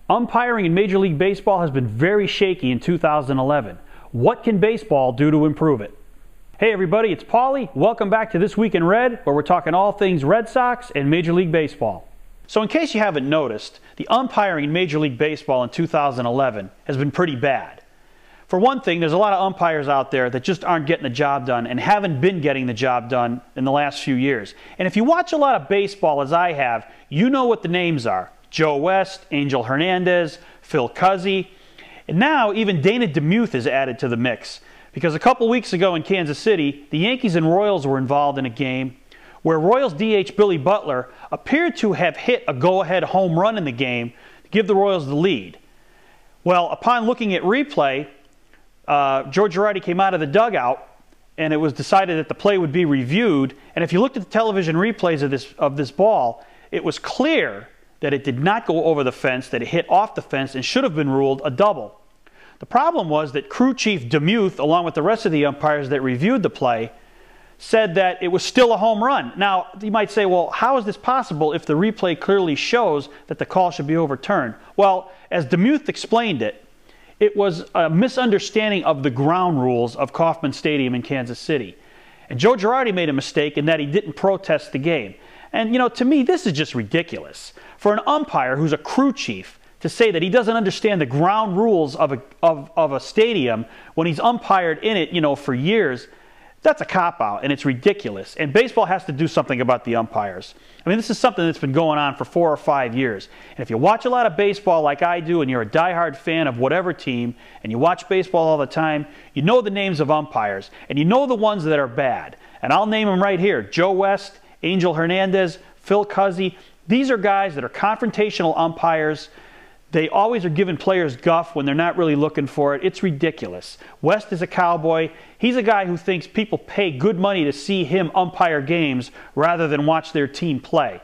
Umpiring in Major League Baseball has been very shaky in 2011. What can baseball do to improve it? Hey everybody, it's Paulie. Welcome back to This Week in Red, where we're talking all things Red Sox and Major League Baseball. So in case you haven't noticed, the umpiring in Major League Baseball in 2011 has been pretty bad. For one thing, there's a lot of umpires out there that just aren't getting the job done and haven't been getting the job done in the last few years. And if you watch a lot of baseball, as I have, you know what the names are. Joe West, Angel Hernandez, Phil Cuzzi, and now even Dana DeMuth is added to the mix. Because a couple weeks ago in Kansas City, the Yankees and Royals were involved in a game where Royals DH Billy Butler appeared to have hit a go-ahead home run in the game to give the Royals the lead. Well, upon looking at replay, Joe Girardi came out of the dugout and it was decided that the play would be reviewed. And if you looked at the television replays of this ball, it was clear that it did not go over the fence, that it hit off the fence and should have been ruled a double. The problem was that crew chief DeMuth, along with the rest of the umpires that reviewed the play, said that it was still a home run. Now, you might say, well, how is this possible if the replay clearly shows that the call should be overturned? Well, as DeMuth explained it, it was a misunderstanding of the ground rules of Kauffman Stadium in Kansas City. And Joe Girardi made a mistake in that he didn't protest the game. And, you know, to me, this is just ridiculous. For an umpire who's a crew chief to say that he doesn't understand the ground rules of a stadium when he's umpired in it, you know, for years, that's a cop-out, and it's ridiculous. And baseball has to do something about the umpires. I mean, this is something that's been going on for 4 or 5 years. And if you watch a lot of baseball like I do, and you're a diehard fan of whatever team, and you watch baseball all the time, you know the names of umpires, and you know the ones that are bad. And I'll name them right here: Joe West, Angel Hernandez, Phil Cuzzi. These are guys that are confrontational umpires. They always are giving players guff when they're not really looking for it. It's ridiculous. West is a cowboy. He's a guy who thinks people pay good money to see him umpire games rather than watch their team play.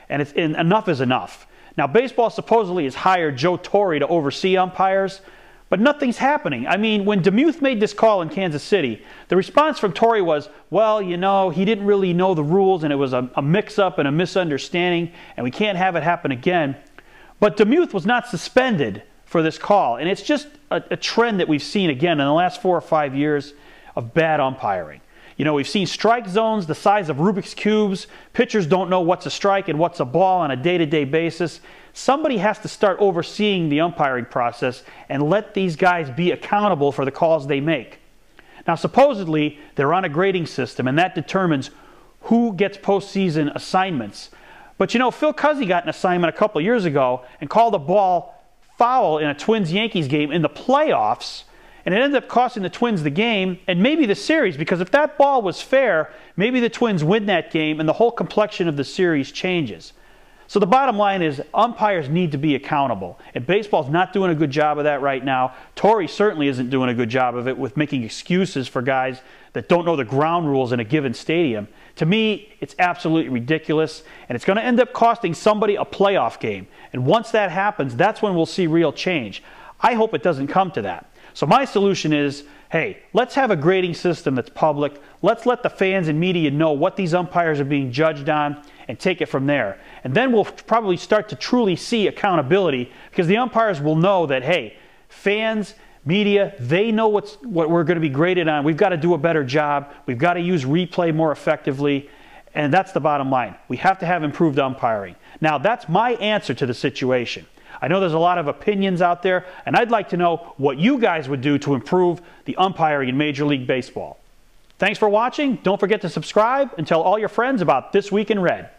And enough is enough. Now, baseball supposedly has hired Joe Torre to oversee umpires, but nothing's happening. I mean, when DeMuth made this call in Kansas City, the response from Torre was, well, you know, he didn't really know the rules and it was a mix-up and a misunderstanding and we can't have it happen again. But DeMuth was not suspended for this call, and it's just a trend that we've seen again in the last 4 or 5 years of bad umpiring. You know, we've seen strike zones the size of Rubik's Cubes. Pitchers don't know what's a strike and what's a ball on a day-to-day basis. Somebody has to start overseeing the umpiring process and let these guys be accountable for the calls they make. Now, supposedly, they're on a grading system, and that determines who gets postseason assignments. But you know, Phil Cuzzi got an assignment a couple of years ago and called a ball foul in a Twins-Yankees game in the playoffs, and it ended up costing the Twins the game and maybe the series, because if that ball was fair, maybe the Twins win that game and the whole complexion of the series changes. So the bottom line is umpires need to be accountable, and baseball's not doing a good job of that right now. Torre certainly isn't doing a good job of it with making excuses for guys that don't know the ground rules in a given stadium. To me, it's absolutely ridiculous, and it's going to end up costing somebody a playoff game. And once that happens, that's when we'll see real change. I hope it doesn't come to that. So my solution is, hey, let's have a grading system that's public. Let's let the fans and media know what these umpires are being judged on and take it from there. And then we'll probably start to truly see accountability, because the umpires will know that, hey, fans, media, they know what we're going to be graded on. We've got to do a better job. We've got to use replay more effectively. And that's the bottom line. We have to have improved umpiring. Now, that's my answer to the situation. I know there's a lot of opinions out there, and I'd like to know what you guys would do to improve the umpiring in Major League Baseball. Thanks for watching. Don't forget to subscribe and tell all your friends about This Week in Red.